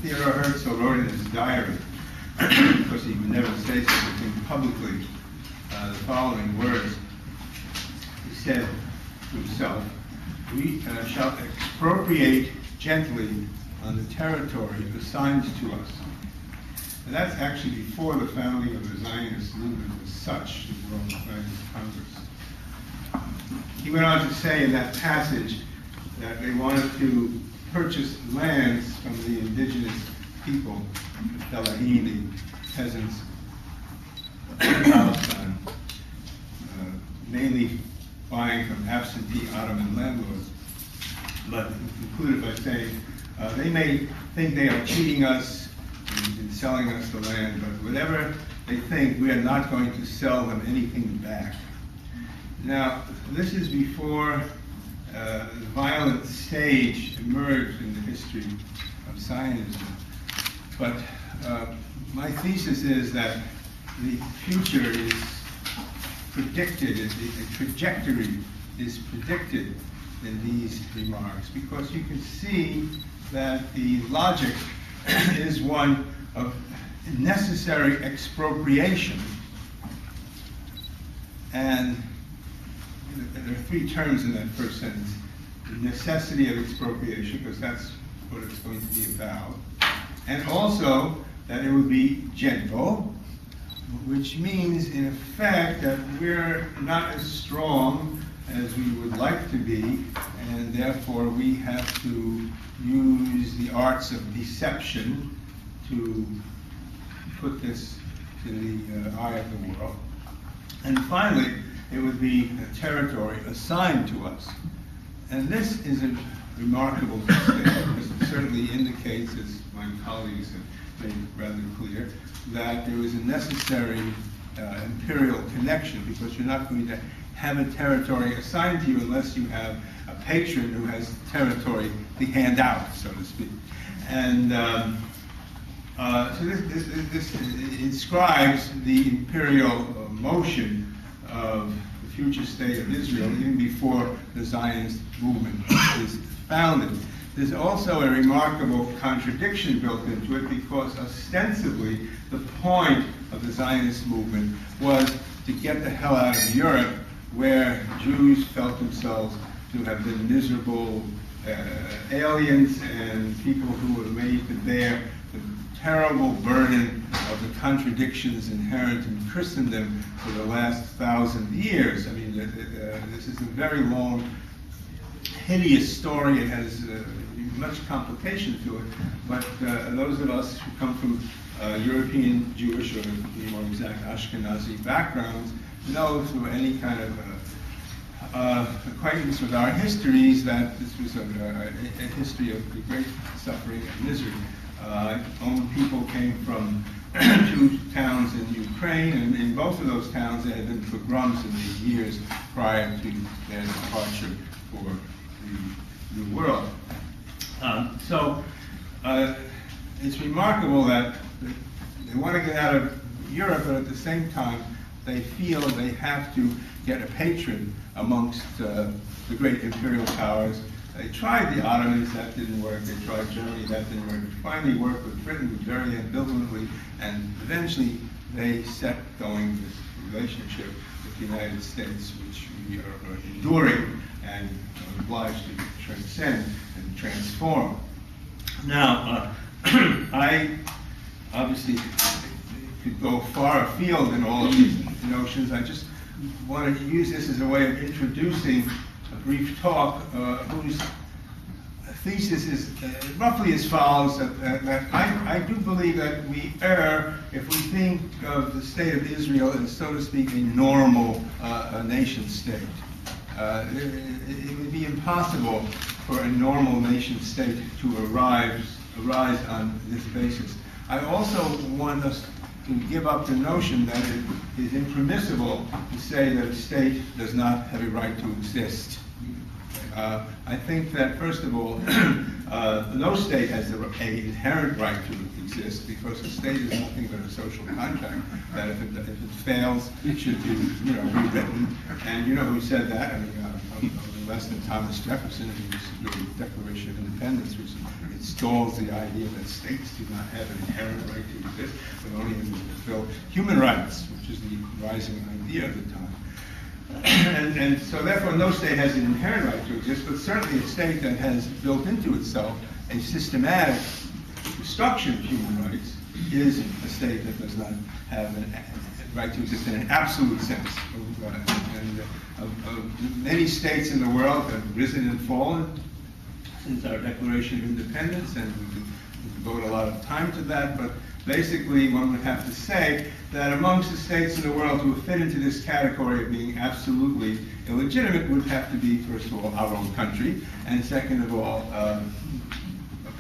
Theodore Herzl wrote in his diary, because he would never say such a thing publicly, the following words. He said to himself, "We shall expropriate gently on the territory assigned to us." And that's actually before the founding of the Zionist movement as such, the World Zionist Congress. He went on to say in that passage that they wanted to purchase lands from the indigenous people, the Fellahin, the peasants in Palestine, mainly buying from absentee Ottoman landlords. But he concluded by saying, they may think they are cheating us in selling us the land, but whatever they think, we are not going to sell them anything back. Now, this is before the violent stage emerged in the history of Zionism. But my thesis is that the future is predicted, the trajectory is predicted in these remarks, because you can see that the logic is one of necessary expropriation. And there are three terms in that first sentence. The necessity of expropriation, because that's what it's going to be about. And also that it would be gentle, which means in effect that we're not as strong as we would like to be, and therefore we have to use the arts of deception to put this to the eye of the world. And finally, it would be a territory assigned to us. And this is a remarkable mistake, because it certainly indicates, as my colleagues have made rather clear, that there is a necessary imperial connection, because you're not going to have a territory assigned to you unless you have a patron who has territory to hand out, so to speak. And so this inscribes the imperial motion of the future state of Israel even before the Zionist movement is founded. There's also a remarkable contradiction built into it, because ostensibly the point of the Zionist movement was to get the hell out of Europe, where Jews felt themselves to have been miserable aliens and people who were made to bear the terrible burden of the contradictions inherent in Christendom for the last 1,000 years. I mean, this is a very long, hideous story. It has much complication to it, but those of us who come from European Jewish, or to be more exact, Ashkenazi backgrounds, know through any kind of acquaintance with our histories that this was a history of great suffering and misery. Own people came from two towns in Ukraine, and in both of those towns there had been pogroms in the years prior to their departure for the New World. So it's remarkable that they want to get out of Europe, but at the same time they feel they have to get a patron amongst the great imperial powers. They tried the Ottomans, that didn't work. They tried Germany, that didn't work. They finally worked with Britain very ambivalently, and eventually they set going this relationship with the United States, which we are enduring and are obliged to transcend and transform. Now, I obviously could go far afield in all of these notions. I just wanted to use this as a way of introducing a brief talk whose thesis is roughly as follows, that I do believe that we err if we think of the state of Israel as, so to speak, a normal nation state. It would be impossible for a normal nation state to arise on this basis. I also want us to give up the notion that it is impermissible to say that a state does not have a right to exist. I think that, first of all, no state has an inherent right to exist, because a state is nothing but a social contract that if it fails, it should be rewritten. And you know who said that? I mean, less than Thomas Jefferson in the Declaration of Independence, which installs the idea that states do not have an inherent right to exist, but only to fulfill human rights, which is the rising idea of the time. And so therefore no state has an inherent right to exist, but certainly a state that has built into itself a systematic destruction of human rights is a state that does not have a right to exist in an absolute sense. And many states in the world have risen and fallen since our Declaration of Independence, and we can devote a lot of time to that, but basically one would have to say that amongst the states in the world who fit into this category of being absolutely illegitimate would have to be, first of all, our own country, and second of all,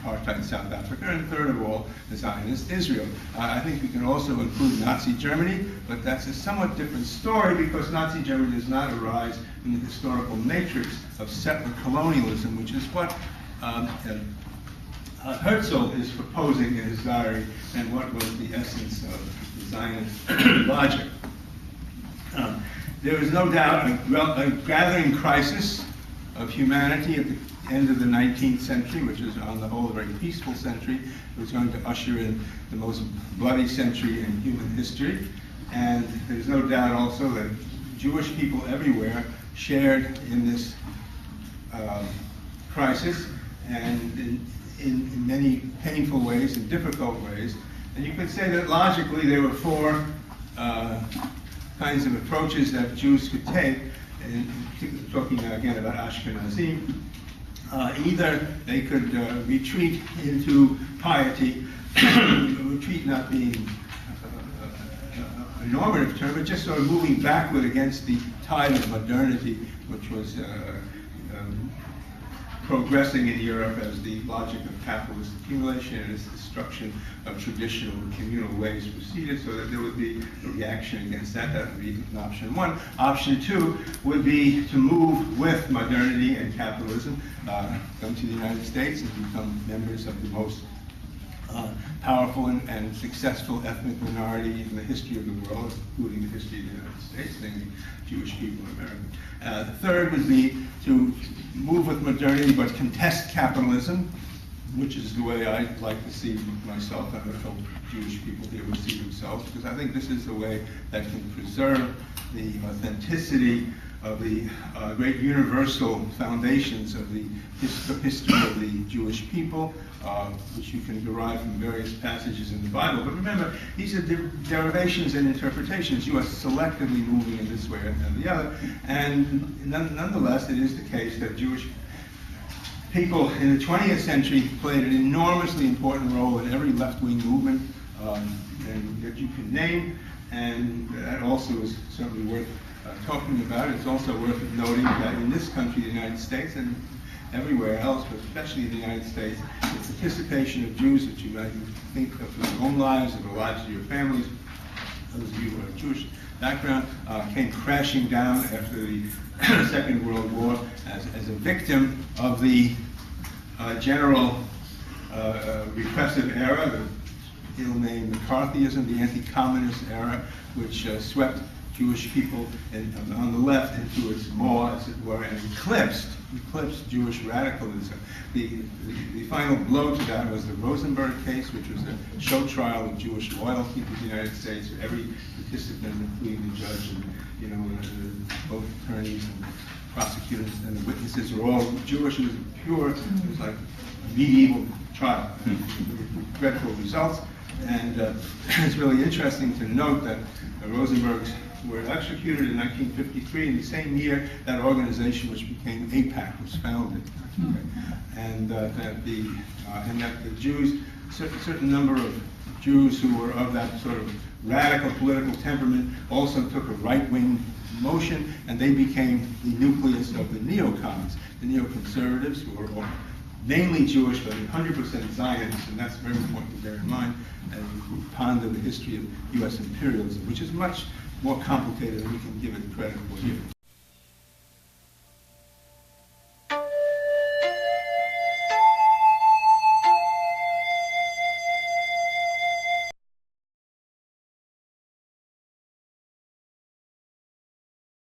apartheid South Africa, and third of all, the Zionist Israel. I think we can also include Nazi Germany, but that's a somewhat different story because Nazi Germany does not arise in the historical matrix of settler colonialism, which is what Herzl is proposing in his diary, and what was the essence of the Zionist logic. There is no doubt a gathering crisis of humanity at the end of the 19th century, which is on the whole a very peaceful century. It was going to usher in the most bloody century in human history. And there's no doubt also that Jewish people everywhere shared in this crisis, and in many painful ways and difficult ways. And you could say that logically there were four kinds of approaches that Jews could take, and talking now again about Ashkenazim. Either they could retreat into piety, retreat not being a normative term, but just sort of moving backward against the tide of modernity, which was progressing in Europe as the logic of capitalist accumulation and its destruction of traditional communal ways proceeded, so that there would be a reaction against that. That would be option one. Option two would be to move with modernity and capitalism, come to the United States and become members of the most powerful and successful ethnic minority in the history of the world, including the history of the United States, namely Jewish people in America. The third would be to move with modernity but contest capitalism, which is the way I like to see myself, and I hope Jewish people here would see themselves, because I think this is the way that can preserve the authenticity of the great universal foundations of the history of the Jewish people, which you can derive from various passages in the Bible. But remember, these are derivations and interpretations. You are selectively moving in this way and the other. And nonetheless, it is the case that Jewish people in the 20th century played an enormously important role in every left-wing movement and that you can name, and that also is certainly worth talking about. It's also worth noting that in this country, the United States, and everywhere else, but especially in the United States, the participation of Jews that you might think of your own lives, of the lives of your families, those of you who have a Jewish background, came crashing down after the Second World War as a victim of the general repressive era, the ill-named McCarthyism, the anti-communist era, which swept Jewish people on the left into its maw, as it were, and eclipsed Jewish radicalism. The final blow to that was the Rosenberg case, which was a show trial of Jewish loyalty to the United States. Every participant, including the judge and both attorneys and prosecutors and the witnesses, were all Jewish. It was pure. It was like a medieval trial. Dreadful results. And it's really interesting to note that the Rosenbergs were executed in 1953, in the same year that organization which became AIPAC was founded. And that the Jews, a certain number of Jews who were of that sort of radical political temperament also took a right-wing motion, and they became the nucleus of the neocons, the neoconservatives, who were all mainly Jewish, but 100% Zionists, and that's very important to bear in mind as we ponder the history of U.S. imperialism, which is much more complicated than we can give it credit for here.